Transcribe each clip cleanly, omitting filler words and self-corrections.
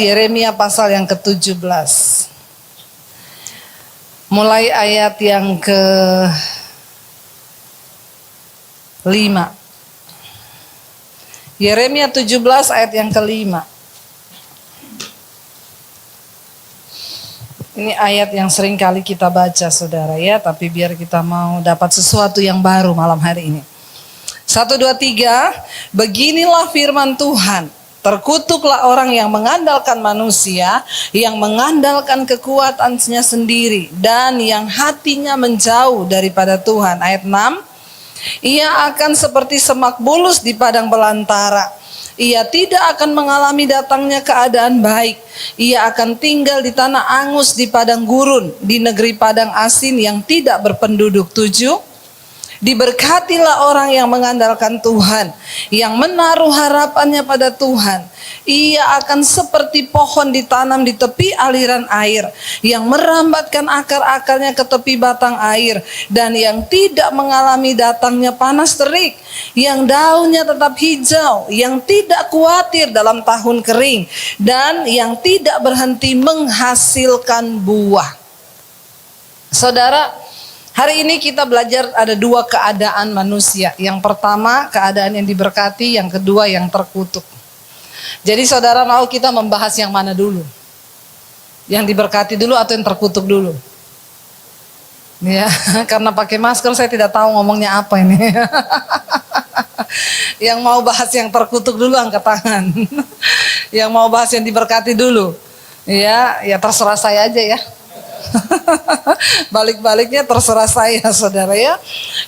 Yeremia pasal yang ke-17. Mulai ayat yang ke-5. Yeremia 17 ayat yang ke-5. Ini ayat yang sering kali kita baca saudara ya, tapi biar kita mau dapat sesuatu yang baru malam hari ini. 1, 2, 3, beginilah firman Tuhan. Terkutuklah orang yang mengandalkan manusia, yang mengandalkan kekuatannya sendiri, dan yang hatinya menjauh daripada Tuhan. Ayat 6, ia akan seperti semak bulus di padang belantara. Ia tidak akan mengalami datangnya keadaan baik. Ia akan tinggal di tanah angus di padang gurun, di negeri padang asin yang tidak berpenduduk. 7, diberkatilah orang yang mengandalkan Tuhan, yang menaruh harapannya pada Tuhan. Ia akan seperti pohon ditanam di tepi aliran air, yang merambatkan akar-akarnya ke tepi batang air, dan yang tidak mengalami datangnya panas terik, yang daunnya tetap hijau, yang tidak khawatir dalam tahun kering, dan yang tidak berhenti menghasilkan buah. Saudara, hari ini kita belajar ada dua keadaan manusia. Yang pertama keadaan yang diberkati, yang kedua yang terkutuk. Jadi saudara mau kita membahas yang mana dulu? Yang diberkati dulu atau yang terkutuk dulu? Ya, karena pakai masker saya tidak tahu ngomongnya apa ini. Yang mau bahas yang terkutuk dulu angkat tangan. Yang mau bahas yang diberkati dulu. Ya terserah saya aja ya. Balik-baliknya terserah saya saudara ya.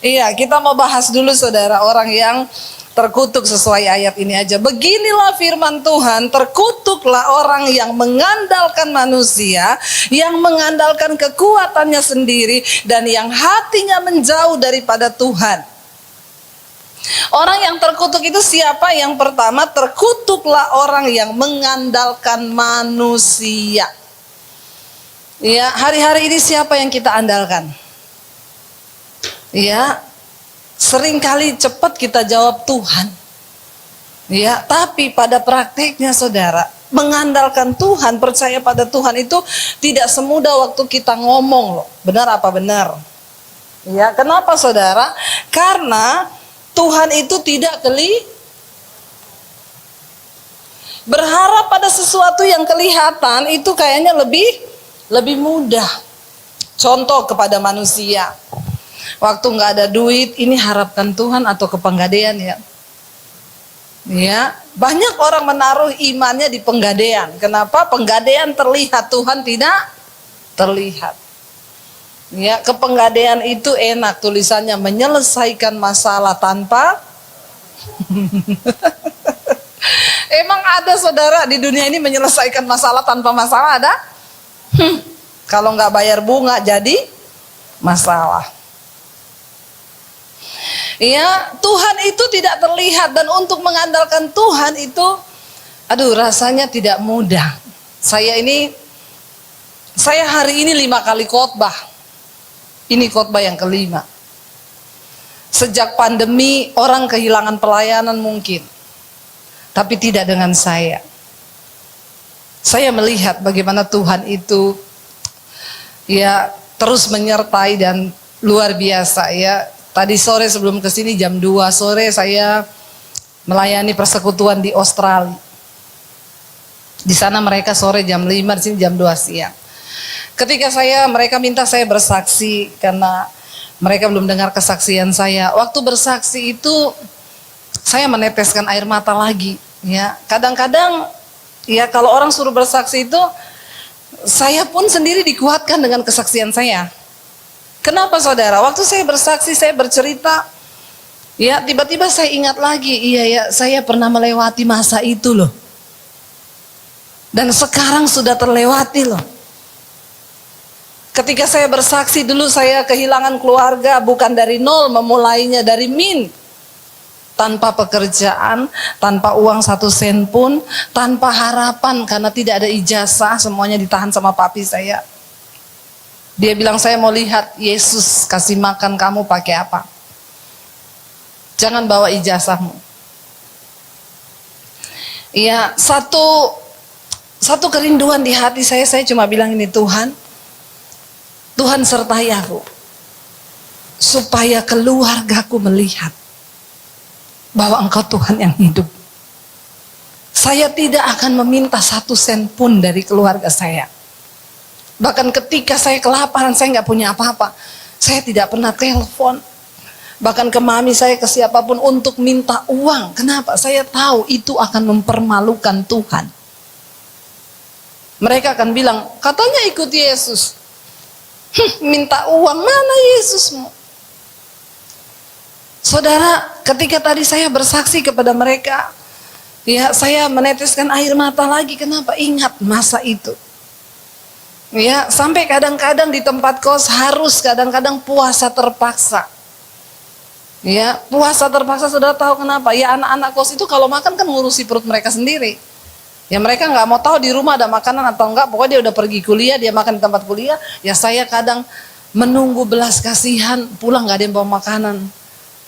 Iya, kita mau bahas dulu saudara orang yang terkutuk sesuai ayat ini aja. Beginilah firman Tuhan, terkutuklah orang yang mengandalkan manusia, yang mengandalkan kekuatannya sendiri, dan yang hatinya menjauh daripada Tuhan. Orang yang terkutuk itu siapa? Yang pertama, terkutuklah orang yang mengandalkan manusia. Ya, hari-hari ini siapa yang kita andalkan? Ya, seringkali cepat kita jawab Tuhan. Ya, tapi pada praktiknya saudara, mengandalkan Tuhan, percaya pada Tuhan itu tidak semudah waktu kita ngomong loh. Benar apa benar? Ya, kenapa saudara? Karena Tuhan itu tidak berharap pada sesuatu yang kelihatan itu kayaknya lebih mudah. Contoh kepada manusia, waktu nggak ada duit, ini harapkan Tuhan atau ke Penggadean ya. Ya, banyak orang menaruh imannya di Penggadean. Kenapa? Penggadean terlihat, Tuhan tidak terlihat. Ya, ke Penggadean itu enak, tulisannya menyelesaikan masalah tanpa. Emang ada saudara di dunia ini menyelesaikan masalah tanpa masalah ada? Kalau nggak bayar bunga jadi masalah. Ya, Tuhan itu tidak terlihat, dan untuk mengandalkan Tuhan itu, rasanya tidak mudah. Saya hari ini 5 kali khotbah. Ini khotbah yang ke-5. Sejak pandemi orang kehilangan pelayanan mungkin, tapi tidak dengan saya. Saya melihat bagaimana Tuhan itu ya terus menyertai dan luar biasa ya. Tadi sore sebelum kesini jam 2 sore saya melayani persekutuan di Australia. Di sana mereka sore jam 5, di sini jam 2 siang. Ketika mereka minta saya bersaksi karena mereka belum dengar kesaksian saya. Waktu bersaksi itu saya meneteskan air mata lagi ya. Kadang-kadang ya kalau orang suruh bersaksi itu, saya pun sendiri dikuatkan dengan kesaksian saya. Kenapa saudara? Waktu saya bersaksi, saya bercerita, ya tiba-tiba saya ingat lagi, iya ya saya pernah melewati masa itu loh. Dan sekarang sudah terlewati loh. Ketika saya bersaksi dulu saya kehilangan keluarga, bukan dari nol, memulainya dari min. Tanpa pekerjaan, tanpa uang 1 sen pun, tanpa harapan karena tidak ada ijazah, semuanya ditahan sama papi saya. Dia bilang saya mau lihat Yesus kasih makan kamu pakai apa. Jangan bawa ijazahmu. Ya, Satu kerinduan di hati saya cuma bilang ini, Tuhan sertai aku. Supaya keluargaku melihat bahwa Engkau Tuhan yang hidup. Saya tidak akan meminta 1 sen pun dari keluarga saya. Bahkan ketika saya kelaparan, saya nggak punya apa-apa, saya tidak pernah telepon. Bahkan ke mami saya, ke siapapun untuk minta uang. Kenapa? Saya tahu itu akan mempermalukan Tuhan. Mereka akan bilang, katanya ikut Yesus. Minta uang, mana Yesusmu? Saudara, ketika tadi saya bersaksi kepada mereka, ya saya meneteskan air mata lagi. Kenapa? Ingat masa itu. Ya, sampai kadang-kadang di tempat kos harus kadang-kadang puasa terpaksa. Ya, puasa terpaksa, saudara tahu kenapa? Ya, anak-anak kos itu kalau makan kan ngurusi perut mereka sendiri. Ya, mereka nggak mau tahu di rumah ada makanan atau enggak. Pokoknya dia udah pergi kuliah, dia makan di tempat kuliah. Ya, saya kadang menunggu belas kasihan, pulang nggak ada yang bawa makanan.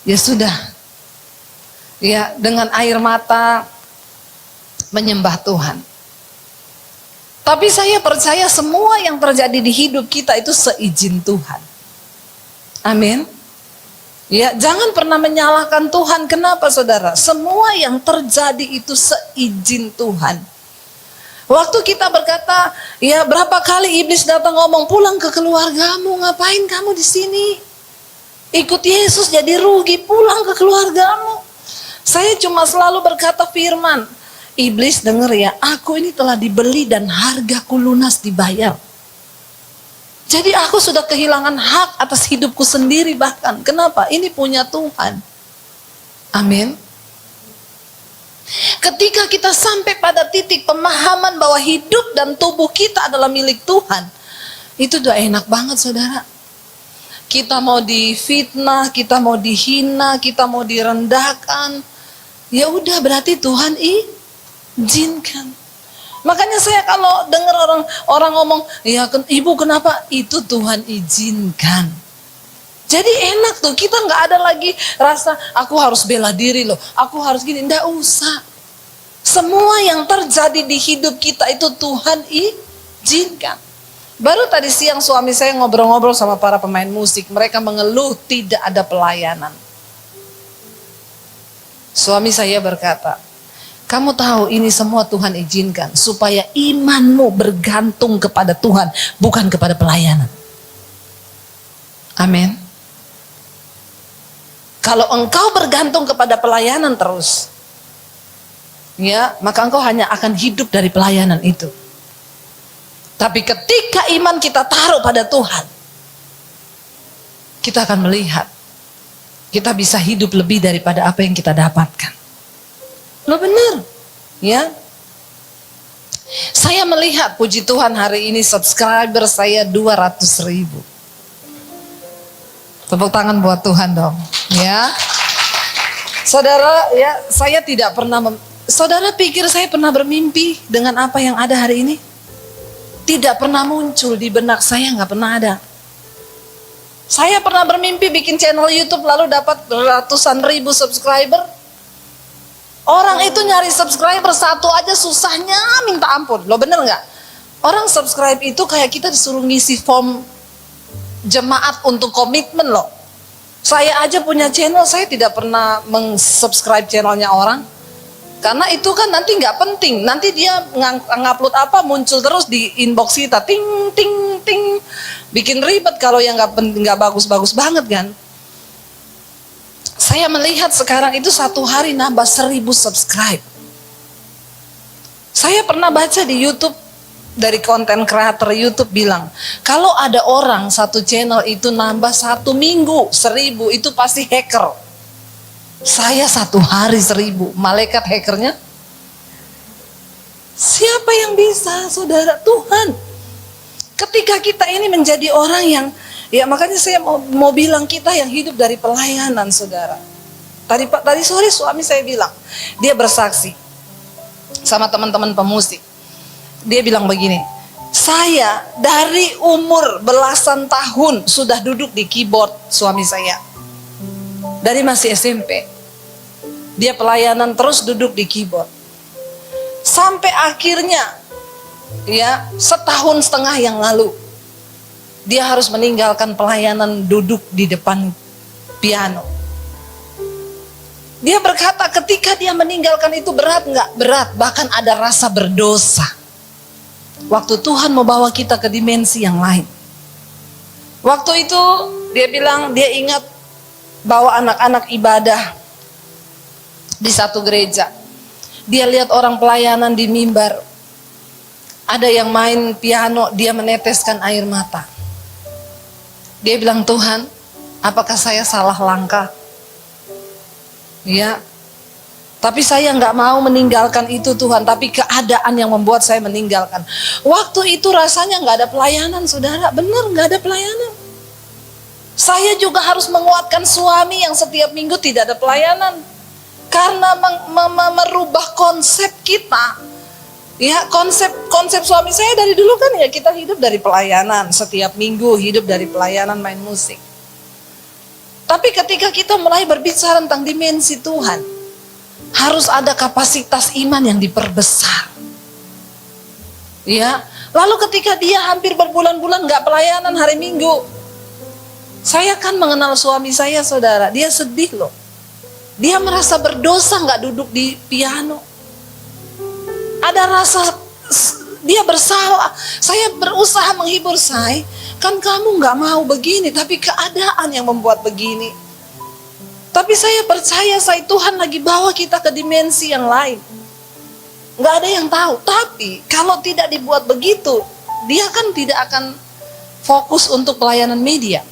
Ya sudah. Ya, dengan air mata menyembah Tuhan. Tapi saya percaya semua yang terjadi di hidup kita itu seizin Tuhan. Amin. Ya, jangan pernah menyalahkan Tuhan. Kenapa, saudara? Semua yang terjadi itu seizin Tuhan. Waktu kita berkata, ya berapa kali iblis datang ngomong, pulang ke keluargamu, ngapain kamu di sini? Ikut Yesus jadi rugi, pulang ke keluargamu. Saya cuma selalu berkata firman, iblis denger ya, aku ini telah dibeli dan hargaku lunas dibayar. Jadi aku sudah kehilangan hak atas hidupku sendiri bahkan. Kenapa? Ini punya Tuhan. Amin. Ketika kita sampai pada titik pemahaman bahwa hidup dan tubuh kita adalah milik Tuhan, itu udah enak banget, saudara. Kita mau difitnah, kita mau dihina, kita mau direndahkan, ya udah berarti Tuhan izinkan. Makanya saya kalau dengar orang ngomong, ya ibu kenapa? Itu Tuhan izinkan. Jadi enak tuh, kita nggak ada lagi rasa aku harus bela diri loh, aku harus gini, nggak usah. Semua yang terjadi di hidup kita itu Tuhan izinkan. Baru tadi siang suami saya ngobrol-ngobrol sama para pemain musik, mereka mengeluh tidak ada pelayanan. Suami saya berkata, kamu tahu ini semua Tuhan izinkan supaya imanmu bergantung kepada Tuhan, bukan kepada pelayanan. Amin. Kalau engkau bergantung kepada pelayanan terus, ya, maka engkau hanya akan hidup dari pelayanan itu. Tapi ketika iman kita taruh pada Tuhan, kita akan melihat kita bisa hidup lebih daripada apa yang kita dapatkan. Loh benar, ya. Saya melihat puji Tuhan hari ini subscriber saya 200.000. Tepuk tangan buat Tuhan dong, ya. Saudara, ya, saya tidak pernah saudara pikir saya pernah bermimpi dengan apa yang ada hari ini? Tidak pernah muncul di benak saya, nggak pernah ada. Saya pernah bermimpi bikin channel YouTube lalu dapat ratusan ribu subscriber. Orang itu nyari subscriber satu aja susahnya minta ampun. Lo bener nggak? Orang subscribe itu kayak kita disuruh ngisi form jemaat untuk komitmen loh. Saya aja punya channel, saya tidak pernah meng-subscribe channelnya orang. Karena itu kan nanti nggak penting. Nanti dia ngupload apa muncul terus di inbox kita. Ting, ting, ting. Bikin ribet kalau yang nggak bagus-bagus banget kan. Saya melihat sekarang itu satu hari nambah 1000 subscribe. Saya pernah baca di YouTube dari konten kreator YouTube bilang, kalau ada orang satu channel itu nambah 1 minggu 1000, itu pasti hacker. Saya satu hari 1000, malaikat hackernya. Siapa yang bisa, saudara? Tuhan. Ketika kita ini menjadi orang yang, ya makanya saya mau bilang kita yang hidup dari pelayanan, saudara. Tadi sore suami saya bilang, dia bersaksi sama teman-teman pemusik. Dia bilang begini, saya dari umur belasan tahun sudah duduk di keyboard suami saya. Dari masih SMP. Dia pelayanan terus duduk di keyboard. Sampai akhirnya ya, setahun setengah yang lalu dia harus meninggalkan pelayanan duduk di depan piano. Dia berkata ketika dia meninggalkan itu berat nggak? Berat, bahkan ada rasa berdosa. Waktu Tuhan mau bawa kita ke dimensi yang lain. Waktu itu dia bilang dia ingat bawa anak-anak ibadah di satu gereja. Dia lihat orang pelayanan di mimbar. Ada yang main piano, dia meneteskan air mata. Dia bilang, Tuhan, apakah saya salah langkah? Ya, tapi saya nggak mau meninggalkan itu Tuhan, tapi keadaan yang membuat saya meninggalkan. Waktu itu rasanya nggak ada pelayanan, saudara, benar nggak ada pelayanan. Saya juga harus menguatkan suami yang setiap minggu tidak ada pelayanan, karena merubah konsep kita. Ya, konsep suami saya dari dulu kan ya kita hidup dari pelayanan, setiap minggu hidup dari pelayanan main musik. Tapi ketika kita mulai berbicara tentang dimensi Tuhan, harus ada kapasitas iman yang diperbesar. Ya, lalu ketika dia hampir berbulan-bulan nggak pelayanan hari Minggu, saya kan mengenal suami saya, saudara, dia sedih loh. Dia merasa berdosa nggak duduk di piano. Ada rasa dia bersalah. Saya berusaha menghibur saya. Kan kamu gak mau begini, tapi keadaan yang membuat begini. Tapi saya percaya Tuhan lagi bawa kita ke dimensi yang lain. Gak ada yang tahu. Tapi kalau tidak dibuat begitu, dia kan tidak akan fokus untuk pelayanan media.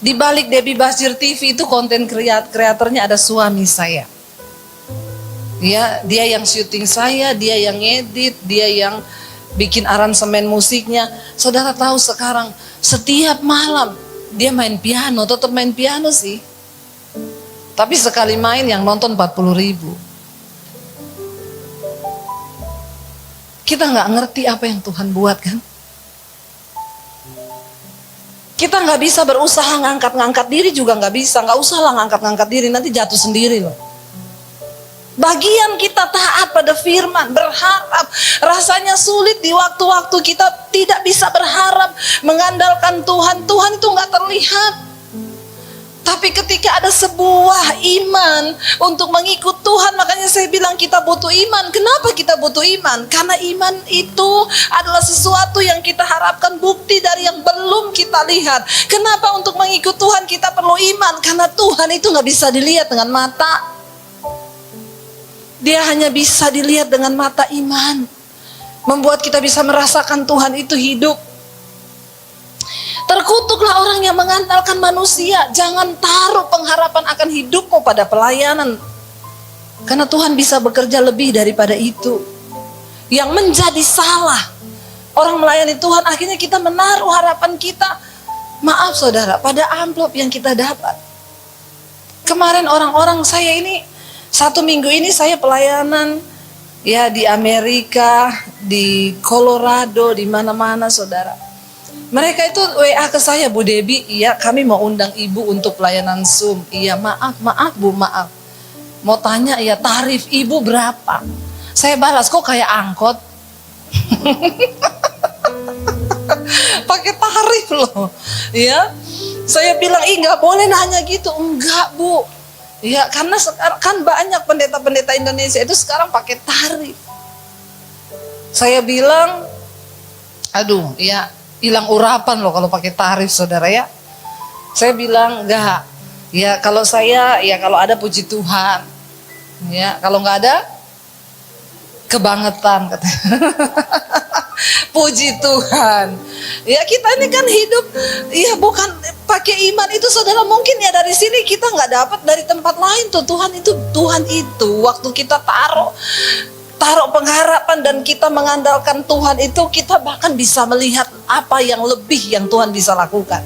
Di balik Debbie Basir TV itu konten kreatornya ada suami saya. Ya, dia yang syuting saya, dia yang edit, dia yang bikin aransemen musiknya. Saudara tahu sekarang setiap malam dia main piano, tetap main piano sih. Tapi sekali main yang nonton 40.000. Kita nggak ngerti apa yang Tuhan buat kan? Kita nggak bisa berusaha ngangkat diri juga nggak bisa. Nggak usah lah ngangkat diri, nanti jatuh sendiri loh. Bagian kita taat pada firman, berharap. Rasanya sulit di waktu-waktu kita tidak bisa berharap, mengandalkan Tuhan. Tuhan itu gak terlihat. Tapi ketika ada sebuah iman untuk mengikut Tuhan, makanya saya bilang kita butuh iman. Kenapa kita butuh iman? Karena iman itu adalah sesuatu yang kita harapkan, bukti dari yang belum kita lihat. Kenapa untuk mengikut Tuhan kita perlu iman? Karena Tuhan itu gak bisa dilihat dengan mata. Dia hanya bisa dilihat dengan mata iman. Membuat kita bisa merasakan Tuhan itu hidup. Terkutuklah orang yang mengandalkan manusia. Jangan taruh pengharapan akan hidupmu pada pelayanan. Karena Tuhan bisa bekerja lebih daripada itu. Yang menjadi salah, orang melayani Tuhan akhirnya kita menaruh harapan kita, maaf saudara, pada amplop yang kita dapat. Kemarin orang-orang saya ini, 1 minggu ini saya pelayanan ya di Amerika, di Colorado, di mana-mana saudara. Mereka itu WA ke saya, Bu Debbie, iya kami mau undang ibu untuk pelayanan Zoom. Iya maaf Bu, maaf. Mau tanya ya tarif ibu berapa? Saya balas, kok kayak angkot? Pakai tarif loh. Ya, saya bilang, nggak boleh nanya gitu. Enggak Bu. Ya, karena sekarang kan banyak pendeta-pendeta Indonesia itu sekarang pakai tarif. Saya bilang, aduh, ya hilang urapan loh kalau pakai tarif saudara ya. Saya bilang enggak. Ya kalau saya, ya kalau ada puji Tuhan. Ya kalau nggak ada, kebangetan katanya. Puji Tuhan. Ya kita ini kan hidup, ya bukan pakai iman itu saudara, mungkin ya dari sini kita nggak dapat dari tempat lain tuh. Tuhan itu waktu kita taruh pengharapan dan kita mengandalkan Tuhan itu, kita bahkan bisa melihat apa yang lebih yang Tuhan bisa lakukan.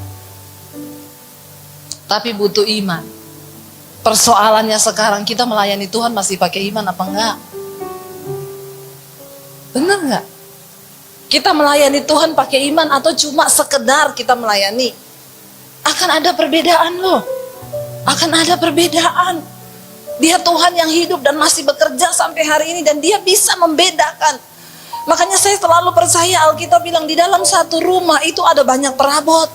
Tapi butuh iman. Persoalannya sekarang kita melayani Tuhan masih pakai iman apa enggak? Benar enggak? Kita melayani Tuhan pakai iman atau cuma sekedar kita melayani? Akan ada perbedaan loh. Akan ada perbedaan. Dia Tuhan yang hidup dan masih bekerja sampai hari ini, dan dia bisa membedakan Makanya saya selalu percaya Alkitab bilang di dalam satu rumah itu ada banyak perabot.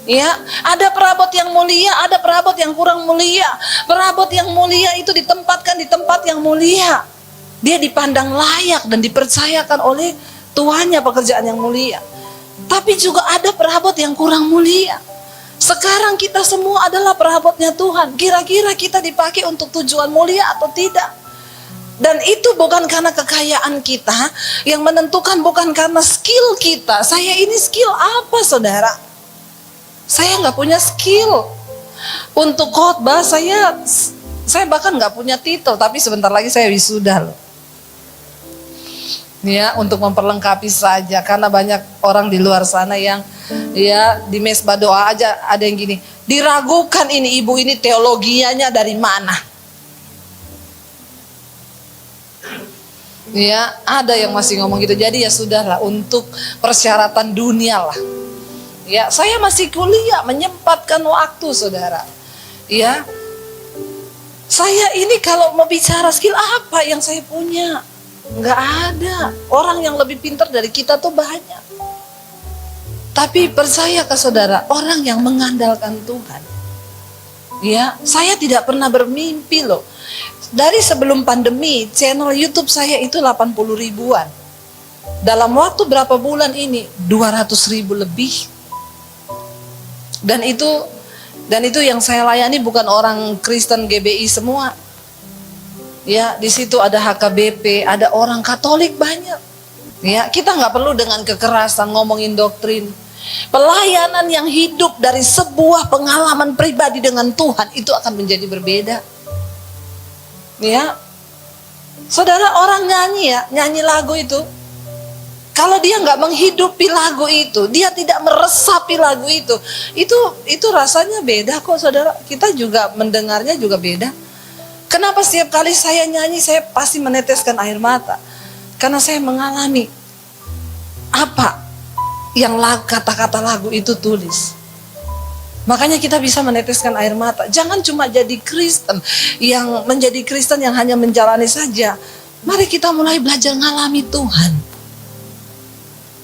Ya, ada perabot yang mulia, ada perabot yang kurang mulia. Perabot yang mulia itu ditempatkan di tempat yang mulia. Dia dipandang layak dan dipercayakan oleh tuannya pekerjaan yang mulia. Tapi juga ada perabot yang kurang mulia. Sekarang kita semua adalah perabotnya Tuhan. Kira-kira kita dipakai untuk tujuan mulia atau tidak? Dan itu bukan karena kekayaan kita, yang menentukan bukan karena skill kita. Saya ini skill apa, saudara? Saya nggak punya skill untuk khotbah. Saya bahkan nggak punya titel, tapi sebentar lagi saya wisuda loh. Ya, untuk memperlengkapi saja, karena banyak orang di luar sana yang ya di mesbah doa aja ada yang gini, diragukan ini ibu ini teologianya dari mana. Ya, ada yang masih ngomong gitu. Jadi ya sudahlah, untuk persyaratan dunia lah. Ya, saya masih kuliah, menyempatkan waktu, saudara. Ya, saya ini kalau mau bicara skill apa yang saya punya? Nggak ada. Orang yang lebih pintar dari kita tuh banyak. Tapi percaya ke saudara, orang yang mengandalkan Tuhan. Ya, saya tidak pernah bermimpi loh. Dari sebelum pandemi, channel YouTube saya itu 80 ribuan. Dalam waktu berapa bulan ini, 200 ribu lebih. Dan itu yang saya layani bukan orang Kristen GBI semua. Ya, di situ ada HKBP, ada orang Katolik banyak. Ya, kita nggak perlu dengan kekerasan ngomongin doktrin. Pelayanan yang hidup dari sebuah pengalaman pribadi dengan Tuhan itu akan menjadi berbeda. Ya, saudara, orang nyanyi lagu itu, kalau dia nggak menghidupi lagu itu, dia tidak meresapi lagu itu rasanya beda kok, saudara. Kita juga mendengarnya juga beda. Kenapa setiap kali saya nyanyi saya pasti meneteskan air mata? Karena saya mengalami apa yang kata-kata lagu itu tulis. Makanya kita bisa meneteskan air mata. Jangan cuma jadi Kristen yang menjadi Kristen yang hanya menjalani saja. Mari kita mulai belajar ngalami Tuhan.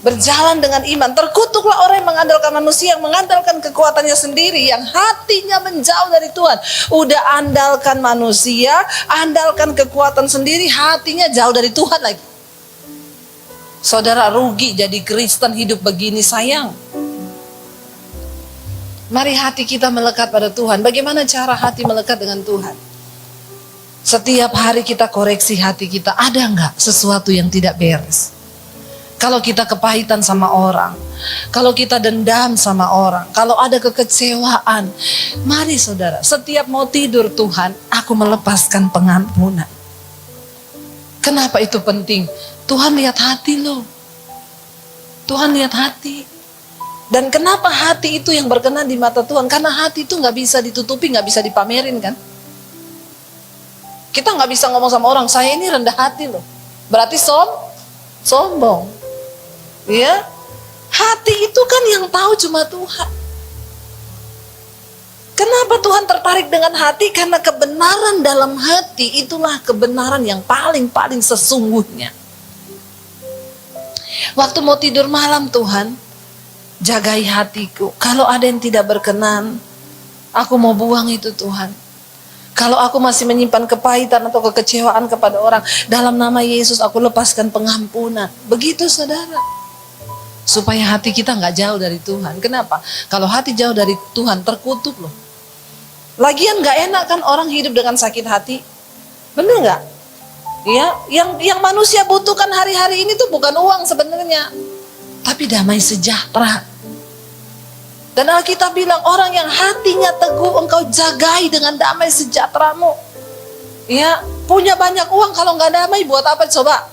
Berjalan dengan iman. Terkutuklah orang yang mengandalkan manusia, yang mengandalkan kekuatannya sendiri, yang hatinya menjauh dari Tuhan. Udah andalkan manusia, andalkan kekuatan sendiri, hatinya jauh dari Tuhan lagi. Saudara, rugi jadi Kristen hidup begini, sayang. Mari hati kita melekat pada Tuhan. Bagaimana cara hati melekat dengan Tuhan? Setiap hari kita koreksi hati kita. Ada nggak sesuatu yang tidak beres? Kalau kita kepahitan sama orang, kalau kita dendam sama orang, kalau ada kekecewaan, mari saudara, setiap mau tidur Tuhan, aku melepaskan pengampunan. Kenapa itu penting? Tuhan lihat hati loh. Tuhan lihat hati. Dan kenapa hati itu yang berkenan di mata Tuhan? Karena hati itu nggak bisa ditutupi, nggak bisa dipamerin kan? Kita nggak bisa ngomong sama orang, saya ini rendah hati loh. Berarti sombong. Ya, hati itu kan yang tahu cuma Tuhan. Kenapa Tuhan tertarik dengan hati? Karena kebenaran dalam hati itulah kebenaran yang paling sesungguhnya. Waktu mau tidur malam, Tuhan, jagai hatiku. Kalau ada yang tidak berkenan, aku mau buang itu, Tuhan. Kalau aku masih menyimpan kepahitan atau kekecewaan kepada orang, dalam nama Yesus aku lepaskan pengampunan. Begitu, saudara. Supaya hati kita nggak jauh dari Tuhan. Kenapa? Kalau hati jauh dari Tuhan, terkutuk loh. Lagian nggak enak kan orang hidup dengan sakit hati. Bener nggak? Ya, yang manusia butuhkan hari-hari ini tuh bukan uang sebenarnya, tapi damai sejahtera. Dan Alkitab bilang orang yang hatinya teguh engkau jagai dengan damai sejahteramu. Ya, punya banyak uang kalau nggak damai buat apa coba?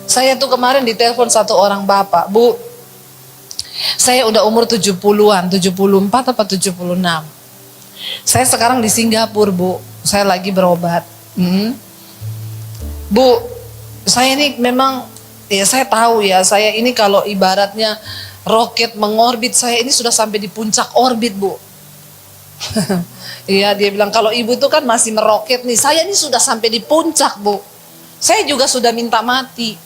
Saya tuh kemarin ditelepon satu orang bapak, Bu, saya udah umur 70-an, 74 apa 76. Saya sekarang di Singapura, Bu, saya lagi berobat. Bu, saya ini memang, ya saya tahu ya, saya ini kalau ibaratnya roket mengorbit, saya ini sudah sampai di puncak orbit, Bu. Iya, dia bilang kalau ibu tuh kan masih meroket nih, saya ini sudah sampai di puncak, Bu. Saya juga sudah minta mati.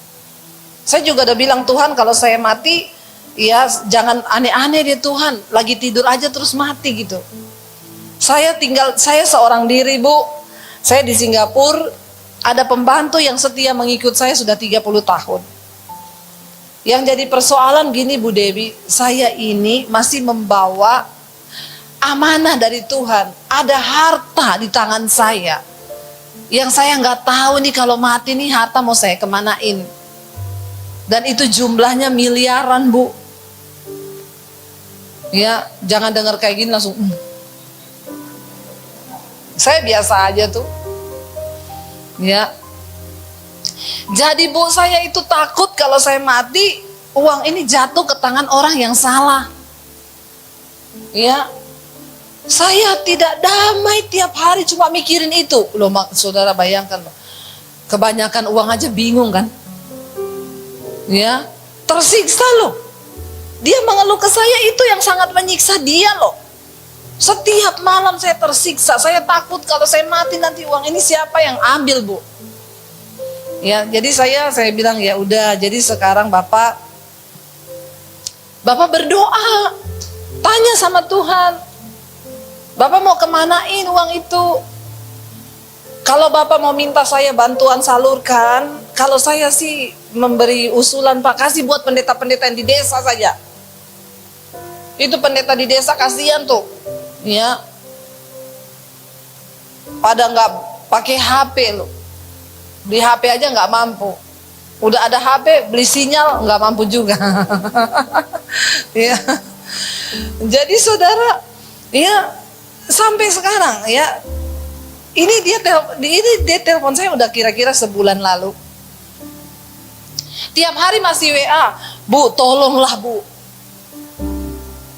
Saya juga udah bilang, Tuhan kalau saya mati, ya jangan aneh-aneh deh Tuhan. Lagi tidur aja terus mati gitu. Saya seorang diri Bu. Saya di Singapura, ada pembantu yang setia mengikut saya sudah 30 tahun. Yang jadi persoalan gini Bu Dewi, saya ini masih membawa amanah dari Tuhan. Ada harta di tangan saya. Yang saya nggak tahu nih kalau mati nih harta mau saya kemanain. Dan itu jumlahnya miliaran Bu. Ya, jangan dengar kayak gini langsung. Saya biasa aja tuh. Ya. Jadi Bu, saya itu takut kalau saya mati, uang ini jatuh ke tangan orang yang salah. Ya. Saya tidak damai tiap hari cuma mikirin itu. Loh, saudara bayangkan loh. Kebanyakan uang aja bingung kan? Ya, tersiksa loh. Dia mengeluh ke saya, itu yang sangat menyiksa dia loh. Setiap malam saya tersiksa. Saya takut kalau saya mati nanti uang ini siapa yang ambil Bu? Ya, jadi saya bilang ya udah. Jadi sekarang Bapak berdoa, tanya sama Tuhan. Bapak mau kemanain uang itu? Kalau Bapak mau minta saya bantuan salurkan, kalau saya sih memberi usulan, Pak, kasih buat pendeta-pendeta yang di desa saja. Itu pendeta di desa kasihan tuh, ya. Pada nggak pakai HP loh. Beli HP aja nggak mampu. Udah ada HP, beli sinyal nggak mampu juga. Ya. Jadi saudara, ya. Sampai sekarang ya, ini dia telepon saya udah kira-kira sebulan lalu. Tiap hari masih WA, Bu tolonglah Bu.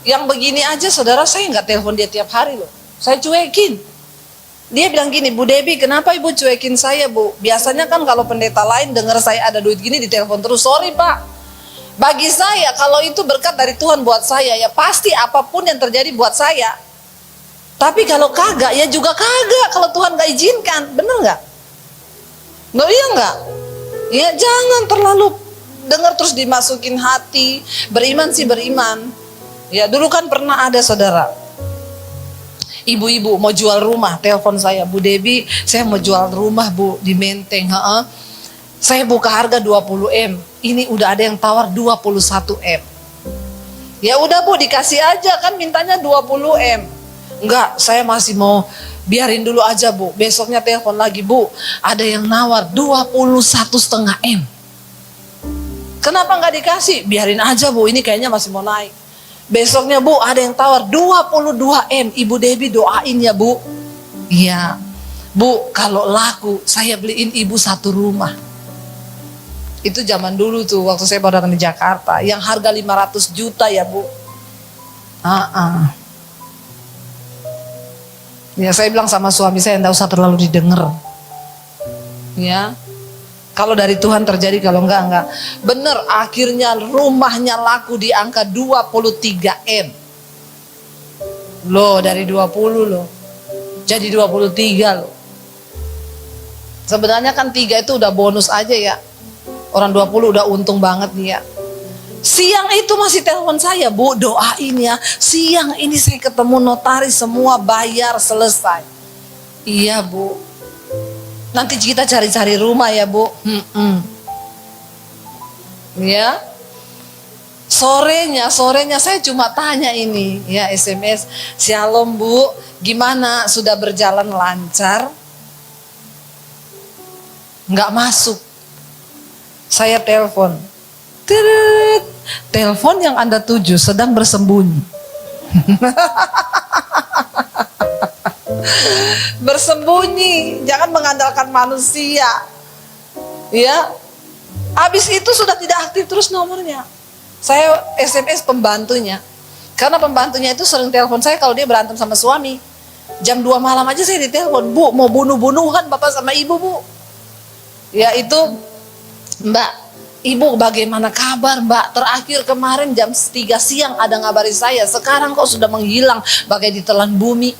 Yang begini aja saudara, saya nggak telepon dia tiap hari loh. Saya cuekin. Dia bilang gini, Bu Debbie kenapa Ibu cuekin saya Bu? Biasanya kan kalau pendeta lain dengar saya ada duit gini ditelepon terus. Sorry Pak. Bagi saya kalau itu berkat dari Tuhan buat saya, ya pasti apapun yang terjadi buat saya. Tapi kalau kagak, ya juga kagak kalau Tuhan gak izinkan, bener gak? No, iya gak? Ya jangan terlalu dengar terus dimasukin hati. Beriman sih beriman. Ya dulu kan pernah ada saudara, ibu-ibu mau jual rumah, telepon saya, Bu Debbie saya mau jual rumah Bu di Menteng. Saya buka harga 20 M, ini udah ada yang tawar 21 M. Ya udah Bu dikasih aja, kan mintanya 20 M. Enggak, saya masih mau biarin dulu aja Bu. Besoknya telepon lagi, Bu ada yang nawar 21,5 M. Kenapa nggak dikasih? Biarin aja Bu, ini kayaknya masih mau naik. Besoknya Bu ada yang tawar 22 M. Ibu Debbie doain ya Bu. Iya Bu, kalau laku saya beliin Ibu satu rumah. Itu zaman dulu tuh waktu saya baru datang di Jakarta, yang harga 500 juta ya Bu. Ya saya bilang sama suami saya, enggak usah terlalu didengar. Ya. Kalau dari Tuhan terjadi, kalau enggak. Bener, akhirnya rumahnya laku di angka 23 M. Loh, dari 20 loh. Jadi 23 loh. Sebenarnya kan 3 itu udah bonus aja ya. Orang 20 udah untung banget nih ya. Siang itu masih telepon saya, Bu doain ya. Siang ini saya ketemu notaris, semua bayar selesai. Iya Bu. Nanti kita cari-cari rumah ya Bu. Ya. Sorenya saya cuma tanya ini ya, SMS. Shalom Bu, gimana, sudah berjalan lancar? Nggak masuk. Saya telepon. Telepon yang Anda tuju sedang bersembunyi. Bersembunyi, jangan mengandalkan manusia. Ya. Habis itu sudah tidak aktif terus nomornya. Saya SMS pembantunya. Karena pembantunya itu sering telepon saya kalau dia berantem sama suami. Jam 2 malam aja saya ditelepon, Bu mau bunuh-bunuhan Bapak sama Ibu Bu. Ya itu, Mbak, Ibu bagaimana kabar Mbak? Terakhir kemarin jam 3 siang ada ngabari saya, sekarang kok sudah menghilang bagai ditelan bumi.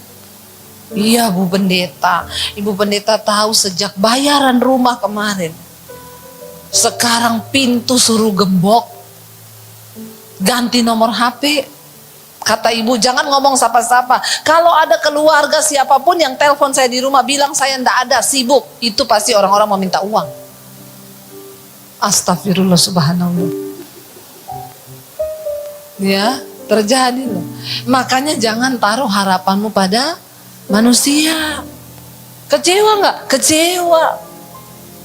Iya Bu Pendeta, Ibu Pendeta tahu sejak bayaran rumah kemarin Sekarang pintu suruh gembok, ganti nomor HP. Kata ibu, jangan ngomong sapa-sapa. Kalau ada keluarga siapapun yang telepon saya di rumah, bilang saya ndak ada, sibuk. Itu pasti orang-orang mau minta uang. Astagfirullah subhanallah. Ya, terjadi loh. Makanya jangan taruh harapanmu pada manusia. Kecewa nggak? Kecewa.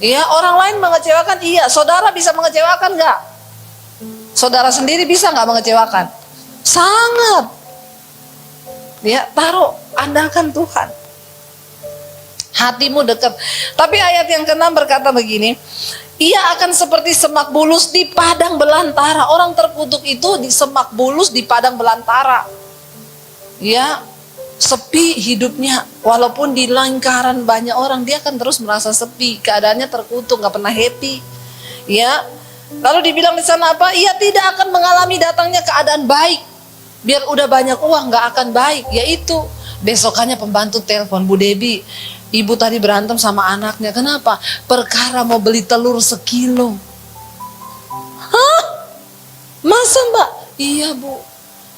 Ya, orang lain mengecewakan, iya. Saudara bisa mengecewakan nggak? Saudara sendiri bisa nggak mengecewakan? Sangat. Ya, taruh, andalkan Tuhan. Hatimu dekat. Tapi ayat yang ke-6 berkata begini, ia akan seperti semak bulus di padang belantara. Orang terkutuk itu di semak bulus di padang belantara. Ya, sepi hidupnya, walaupun di lingkaran banyak orang, dia akan terus merasa sepi, keadaannya terkutuk, nggak pernah happy. Ya, lalu dibilang di sana apa? Ia tidak akan mengalami datangnya keadaan baik. Biar udah banyak uang nggak akan baik. Yaitu besokannya pembantu telepon, Bu Debi, ibu tadi berantem sama anaknya. Kenapa? Perkara mau beli telur sekilo. Hah? Masa mbak? Iya bu.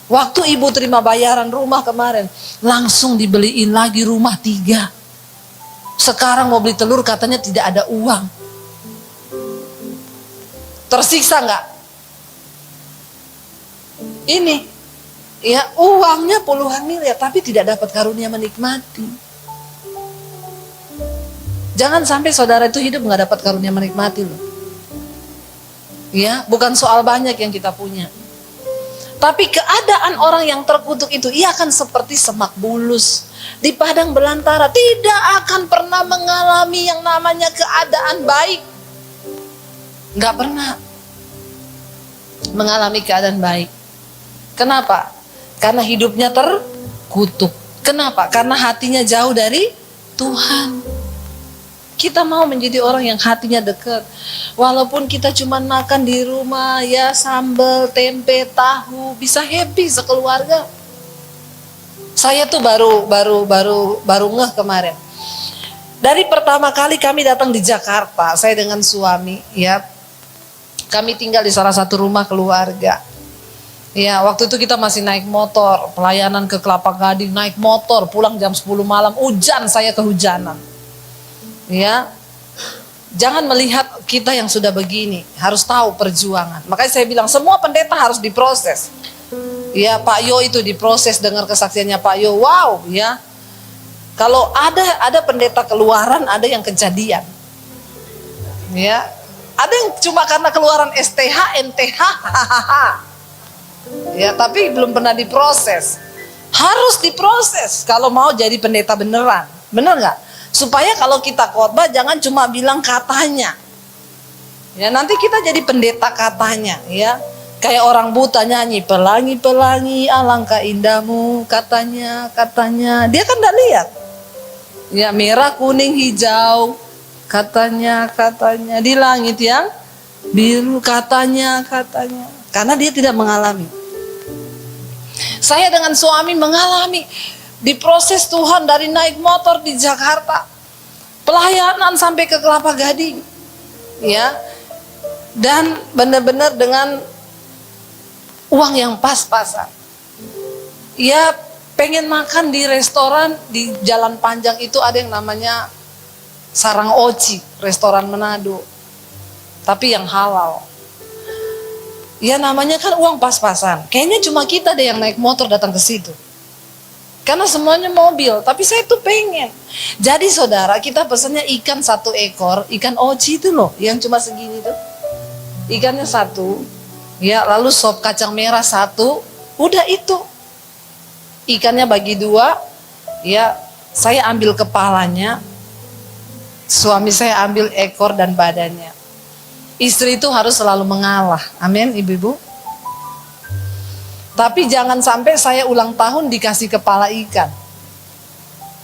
Waktu ibu terima bayaran rumah kemarin, langsung dibeliin lagi rumah 3. Sekarang mau beli telur katanya tidak ada uang. Tersiksa nggak? Ini, ya uangnya puluhan miliar, tapi tidak dapat karunia menikmati. Jangan sampai saudara itu hidup nggak dapat karunia menikmati loh. Ya, bukan soal banyak yang kita punya. Tapi keadaan orang yang terkutuk itu, ia akan seperti semak bulus di padang belantara. Tidak akan pernah mengalami yang namanya keadaan baik. Nggak pernah mengalami keadaan baik. Kenapa? Karena hidupnya terkutuk. Kenapa? Karena hatinya jauh dari Tuhan. Kita mau menjadi orang yang hatinya dekat. Walaupun kita cuma makan di rumah, ya sambal, tempe, tahu, bisa happy sekeluarga. Saya tuh baru ngeh kemarin. Dari pertama kali kami datang di Jakarta, saya dengan suami, ya, kami tinggal di salah satu rumah keluarga. Ya, waktu itu kita masih naik motor, pelayanan ke Kelapa Gading, naik motor, pulang jam 10 malam, hujan, saya kehujanan. Ya, jangan melihat kita yang sudah begini, harus tahu perjuangan. Makanya saya bilang semua pendeta harus diproses. Ya, Pak Yo itu diproses, dengar kesaksiannya Pak Yo, wow, ya. Kalau ada pendeta keluaran, ada yang kejadian. Ya, ada yang cuma karena keluaran STH, NTH, ya, tapi belum pernah diproses. Harus diproses kalau mau jadi pendeta beneran, bener nggak? Supaya kalau kita khotbah jangan cuma bilang katanya. Ya, nanti kita jadi pendeta katanya, ya. Kayak orang buta nyanyi, pelangi-pelangi alangkah indahmu, katanya. Dia kan enggak lihat. Ya, merah, kuning, hijau, katanya. Di langit yang biru, katanya. Karena dia tidak mengalami. Saya dengan suami mengalami. Diproses Tuhan dari naik motor di Jakarta, pelayanan sampai ke Kelapa Gading, ya, dan benar-benar dengan uang yang pas-pasan. Ya, pengen makan di restoran di Jalan Panjang itu, ada yang namanya Sarang Oci, restoran Manado, tapi yang halal. Ya, namanya kan uang pas-pasan. Kayaknya cuma kita deh yang naik motor datang ke situ. Karena semuanya mobil, tapi saya tuh pengen. Jadi saudara, kita pesannya ikan 1 ekor, ikan oci itu loh, yang cuma segini tuh. Ikannya 1, ya, lalu sop kacang merah 1, udah itu. Ikannya bagi 2, ya, saya ambil kepalanya, suami saya ambil ekor dan badannya. Istri itu harus selalu mengalah, amin ibu-ibu. Tapi jangan sampai saya ulang tahun dikasih kepala ikan.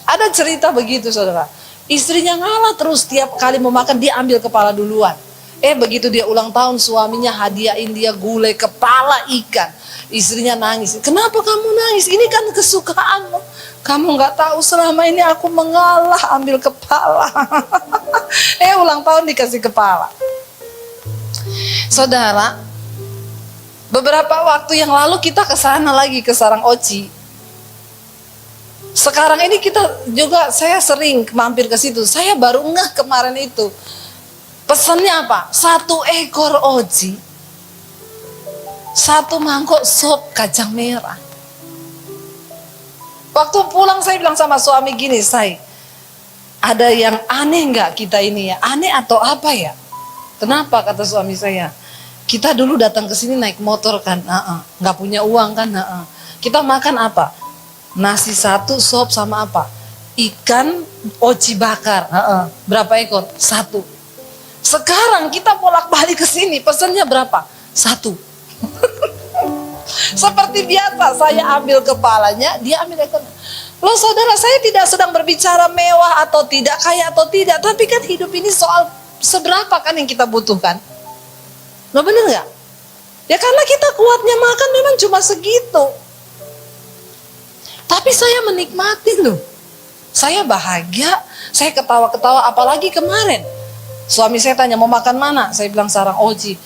Ada cerita begitu saudara. Istrinya ngalah terus, tiap kali mau makan dia ambil kepala duluan. Begitu dia ulang tahun, suaminya hadiahin dia gulai kepala ikan. Istrinya nangis. Kenapa kamu nangis? Ini kan kesukaanmu. Kamu nggak tahu selama ini aku mengalah ambil kepala. Ulang tahun dikasih kepala. Saudara, beberapa waktu yang lalu kita ke sana lagi, ke Sarang Oci. Sekarang ini kita juga, saya sering mampir ke situ. Saya baru ngeh kemarin itu. Pesannya apa? 1 ekor oci, 1 mangkok sop kacang merah. Waktu pulang saya bilang sama suami gini, "Say, ada yang aneh nggak kita ini ya? Aneh atau apa ya?" "Kenapa?" kata suami saya. "Kita dulu datang ke sini naik motor kan, nggak punya uang kan, kita makan apa? Nasi 1, sop sama apa? Ikan oci bakar, berapa ekor? 1. Sekarang kita bolak-balik ke sini, pesannya berapa? 1." Seperti biasa, saya ambil kepalanya, dia ambil ekornya. Loh saudara, saya tidak sedang berbicara mewah atau tidak, kaya atau tidak, tapi kan hidup ini soal seberapa kan yang kita butuhkan. Loh bener gak? Ya karena kita kuatnya makan memang cuma segitu. Tapi saya menikmati loh. Saya bahagia, saya ketawa-ketawa, apalagi kemarin. Suami saya tanya, "Mau makan mana?" Saya bilang Sarang Oci.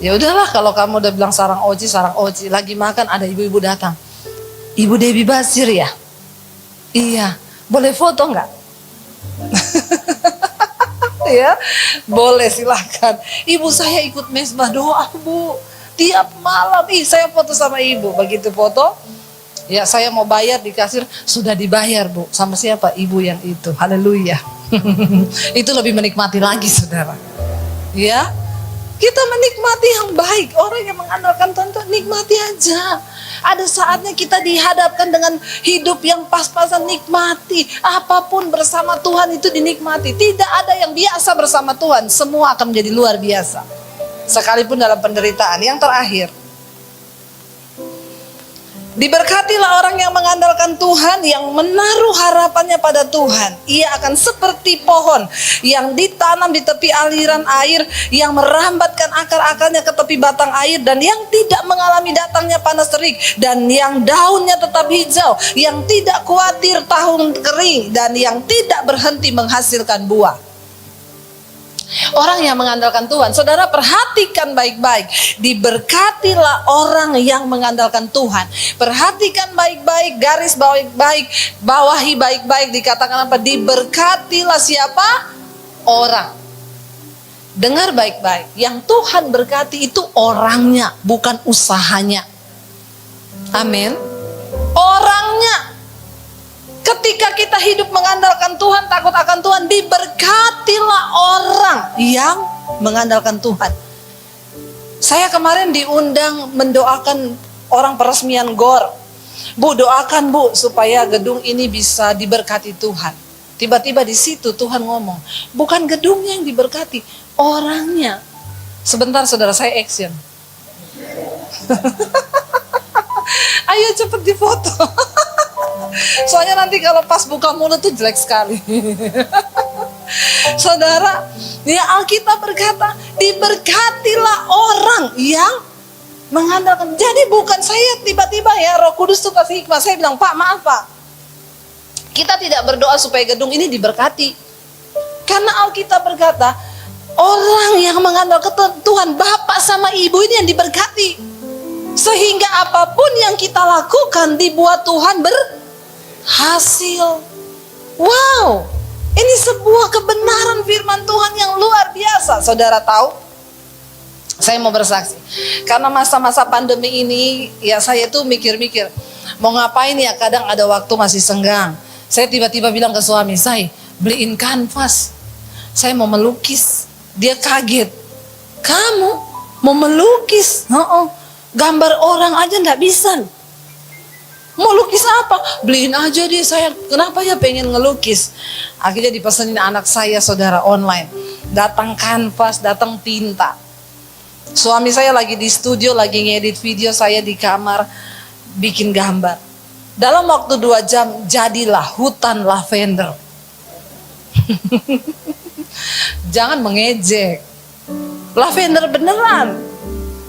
"Ya udahlah, kalau kamu udah bilang Sarang Oci, Sarang Oci." Lagi makan ada ibu-ibu datang. "Ibu Debbie Basir ya?" "Iya." "Boleh foto nggak?" Ya, boleh silahkan. "Ibu saya ikut mesbah doa Bu, tiap malam." Saya foto sama ibu. Begitu foto, ya saya mau bayar di kasir, "Sudah dibayar Bu." "Sama siapa?" "Ibu yang itu." Haleluya. Itu lebih menikmati lagi saudara. Ya, kita menikmati yang baik. Orang yang mengandalkan Tuhan itu nikmati aja. Ada saatnya kita dihadapkan dengan hidup yang pas-pasan, nikmati. Apapun bersama Tuhan itu dinikmati. Tidak ada yang biasa bersama Tuhan. Semua akan menjadi luar biasa. Sekalipun dalam penderitaan. Yang terakhir, diberkatilah orang yang mengandalkan Tuhan, yang menaruh harapannya pada Tuhan. Ia akan seperti pohon yang ditanam di tepi aliran air, yang merambatkan akar-akarnya ke tepi batang air, dan yang tidak mengalami datangnya panas terik, dan yang daunnya tetap hijau, yang tidak khawatir tahun kering, dan yang tidak berhenti menghasilkan buah. Orang yang mengandalkan Tuhan, saudara perhatikan baik-baik. Diberkatilah orang yang mengandalkan Tuhan. Perhatikan baik-baik, garis baik-baik, bawahi baik-baik. Dikatakan apa? Diberkatilah siapa? Orang. Dengar baik-baik. Yang Tuhan berkati itu orangnya, bukan usahanya. Amin. Orangnya. Ketika kita hidup mengandalkan Tuhan, takut akan Tuhan, diberkatilah orang yang mengandalkan Tuhan. Saya kemarin diundang mendoakan orang peresmian GOR. "Bu, doakan Bu supaya gedung ini bisa diberkati Tuhan." Tiba-tiba di situ Tuhan ngomong, bukan gedungnya yang diberkati, orangnya. Sebentar saudara, saya action. Ayo cepet difoto. Soalnya nanti kalau pas buka mulut tuh jelek sekali. Saudara, ya Alkitab berkata, diberkatilah orang yang mengandalkan. Jadi bukan saya tiba-tiba ya Roh Kudus tuh kasih hikmah. Saya bilang, "Pak, maaf Pak, kita tidak berdoa supaya gedung ini diberkati." Karena Alkitab berkata, orang yang mengandalkan Tuhan, bapak sama ibu ini yang diberkati. Sehingga apapun yang kita lakukan dibuat Tuhan berhasil. Wow, ini sebuah kebenaran firman Tuhan yang luar biasa. Saudara tahu, saya mau bersaksi. Karena masa-masa pandemi ini, ya saya tuh mikir-mikir, mau ngapain ya, kadang ada waktu masih senggang. Saya tiba-tiba bilang ke suami, "Saya beliin kanvas, saya mau melukis." Dia kaget, "Kamu mau melukis?" Gambar orang aja nggak bisa. Mau lukis apa? Beliin aja dia, saya kenapa ya pengen ngelukis. Akhirnya dipesenin anak saya saudara online. Datang kanvas, datang tinta. Suami saya lagi di studio, lagi ngedit video, saya di kamar bikin gambar. Dalam waktu 2 jam jadilah hutan lavender. Jangan mengejek. Lavender beneran.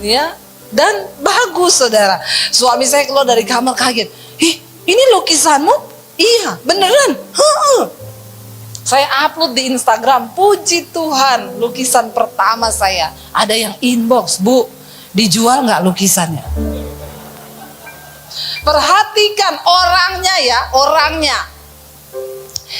Ya. Dan bagus saudara. Suami saya keluar dari kamar kaget. "Ih, ini lukisanmu?" "Iya, beneran." Saya upload di Instagram, puji Tuhan, lukisan pertama saya. Ada yang inbox, Bu, dijual nggak lukisannya? Perhatikan orangnya ya, orangnya.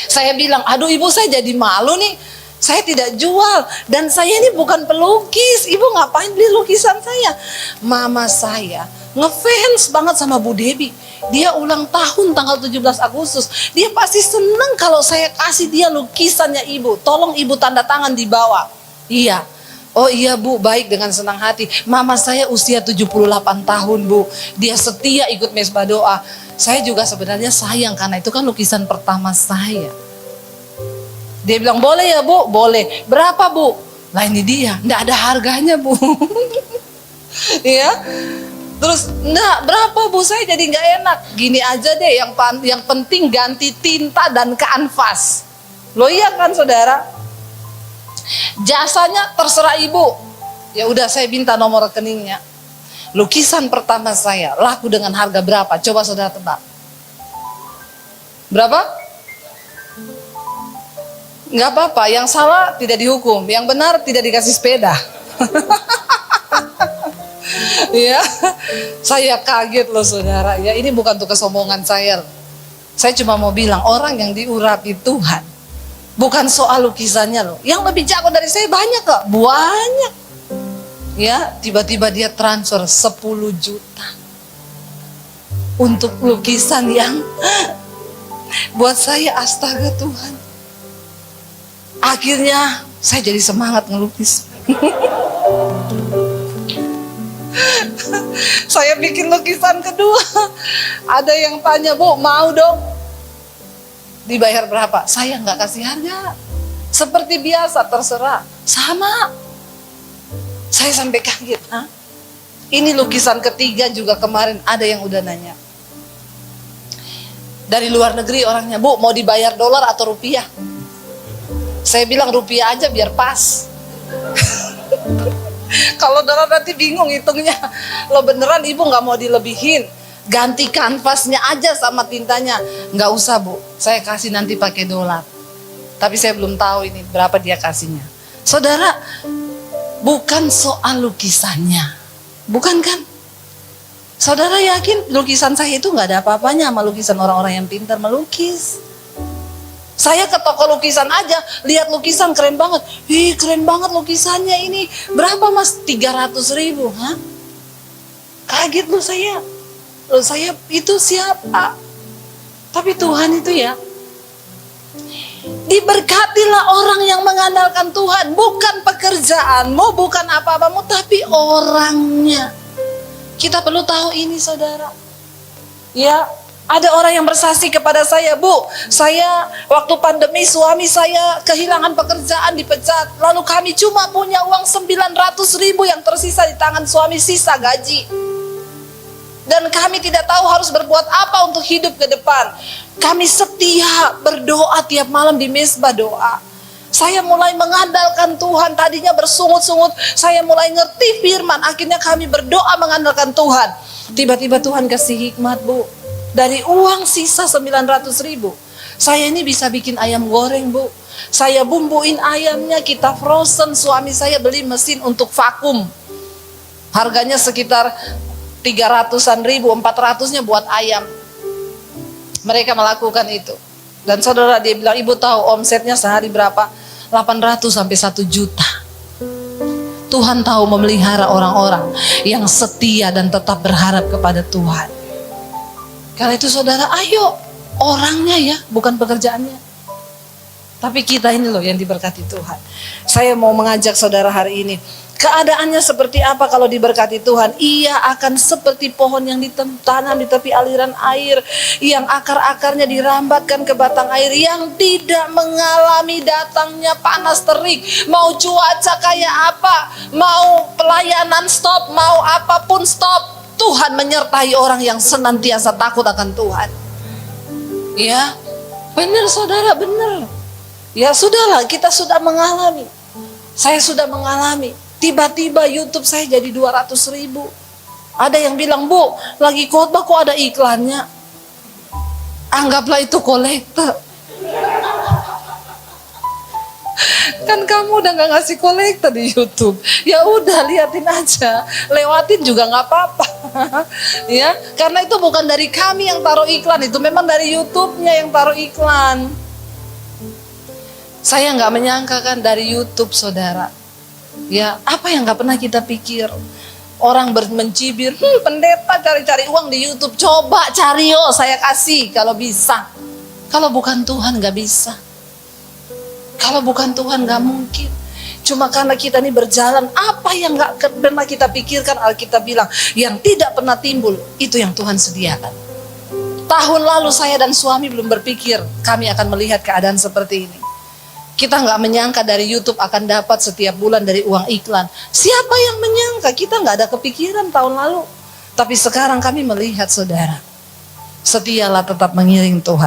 Saya bilang, aduh ibu saya jadi malu nih, saya tidak jual. Dan saya ini bukan pelukis, ibu ngapain beli lukisan saya? Mama saya ngefans banget sama Bu Debbie. Dia ulang tahun tanggal 17 Agustus. Dia pasti seneng kalau saya kasih dia lukisannya ibu. Tolong ibu tanda tangan di bawah. Iya. Oh iya Bu, baik, dengan senang hati. Mama saya usia 78 tahun Bu. Dia setia ikut mesbah doa. Saya juga sebenarnya sayang karena itu kan lukisan pertama saya. Dia bilang, boleh ya Bu? Boleh. Berapa Bu? Nah ini dia, enggak ada harganya Bu. Iya. Terus, enggak, berapa Bu? Saya jadi nggak enak. Gini aja deh, yang penting ganti tinta dan kanvas. Loh iya kan saudara? Jasanya terserah ibu. Ya udah, saya minta nomor rekeningnya. Lukisan pertama saya laku dengan harga berapa? Coba saudara tebak. Berapa? Nggak apa-apa, yang salah tidak dihukum, yang benar tidak dikasih sepeda. Ya, saya kaget loh saudara. Ya ini bukan untuk kesombongan saya. Saya cuma mau bilang orang yang diurapi Tuhan, bukan soal lukisannya loh. Yang lebih jago dari saya banyak kok, banyak. Ya, tiba-tiba dia transfer 10 juta untuk lukisan yang buat saya astaga Tuhan. Akhirnya saya jadi semangat ngelukis. Saya bikin lukisan kedua. Ada yang tanya, Bu, mau dong? Dibayar berapa? Saya nggak kasih harga. Seperti biasa, terserah. Sama. Saya sampai kaget. Hah? Ini lukisan ketiga juga kemarin ada yang udah nanya. Dari luar negeri orangnya, Bu, mau dibayar dolar atau rupiah? Saya bilang rupiah aja biar pas. Kalau dolar nanti bingung hitungnya. Lo beneran ibu nggak mau dilebihin? Ganti kanvasnya aja sama tintanya. Nggak usah Bu, saya kasih nanti pakai dolar. Tapi saya belum tahu ini berapa dia kasihnya. Saudara, bukan soal lukisannya. Bukan kan? Saudara yakin lukisan saya itu nggak ada apa-apanya sama lukisan orang-orang yang pintar melukis. Saya ke toko lukisan aja, lihat lukisan keren banget. Ih, keren banget lukisannya ini. Berapa Mas? 300.000. Hah? Kaget loh saya. Loh saya itu siapa? Tapi Tuhan itu ya. Diberkatilah orang yang mengandalkan Tuhan. Bukan pekerjaanmu, bukan apa-apamu, tapi orangnya. Kita perlu tahu ini saudara. Ya. Ada orang yang bersaksi kepada saya, Bu, saya waktu pandemi suami saya kehilangan pekerjaan, dipecat. Lalu kami cuma punya uang 900.000 yang tersisa di tangan suami, sisa gaji. Dan kami tidak tahu harus berbuat apa untuk hidup ke depan. Kami setia berdoa tiap malam di mesbah doa. Saya mulai mengandalkan Tuhan, tadinya bersungut-sungut. Saya mulai ngerti firman, akhirnya kami berdoa mengandalkan Tuhan. Tiba-tiba Tuhan kasih hikmat, Bu. Dari uang sisa 900.000, saya ini bisa bikin ayam goreng Bu. Saya bumbuin ayamnya, kita frozen. Suami saya beli mesin untuk vakum. Harganya sekitar 300-an ribu, 400-nya buat ayam. Mereka melakukan itu. Dan saudara dia bilang, ibu tahu omsetnya sehari berapa? 800 sampai 1 juta. Tuhan tahu memelihara orang-orang yang setia dan tetap berharap kepada Tuhan. Karena itu saudara, ayo orangnya ya, bukan pekerjaannya. Tapi kita ini loh yang diberkati Tuhan. Saya mau mengajak saudara hari ini. Keadaannya seperti apa kalau diberkati Tuhan? Ia akan seperti pohon yang ditanam di tepi aliran air, yang akar-akarnya dirambatkan ke batang air, yang tidak mengalami datangnya panas terik. Mau cuaca kayak apa, mau pelayanan stop, mau apapun stop. Tuhan menyertai orang yang senantiasa takut akan Tuhan. Ya, benar saudara, benar. Ya sudahlah, kita sudah mengalami. Saya sudah mengalami. Tiba-tiba YouTube saya jadi 200.000. Ada yang bilang, Bu, lagi khotbah kok ada iklannya. Anggaplah itu kolektor. Kan kamu udah gak ngasih kolektor di YouTube. Ya udah liatin aja, lewatin juga nggak apa-apa. Ya, karena itu bukan dari kami yang taruh iklan, itu memang dari YouTube-nya yang taruh iklan. Saya nggak menyangka kan dari YouTube, saudara. Ya, apa yang nggak pernah kita pikir? Orang mencibir, pendeta cari-cari uang di YouTube. Coba cari, saya kasih kalau bisa. Kalau bukan Tuhan nggak bisa. Kalau bukan Tuhan nggak mungkin. Cuma karena kita ini berjalan, apa yang nggak pernah kita pikirkan, Alkitab bilang, yang tidak pernah timbul, itu yang Tuhan sediakan. Tahun lalu saya dan suami belum berpikir kami akan melihat keadaan seperti ini. Kita nggak menyangka dari YouTube akan dapat setiap bulan dari uang iklan. Siapa yang menyangka? Kita nggak ada kepikiran tahun lalu. Tapi sekarang kami melihat, saudara, setialah tetap mengiring Tuhan.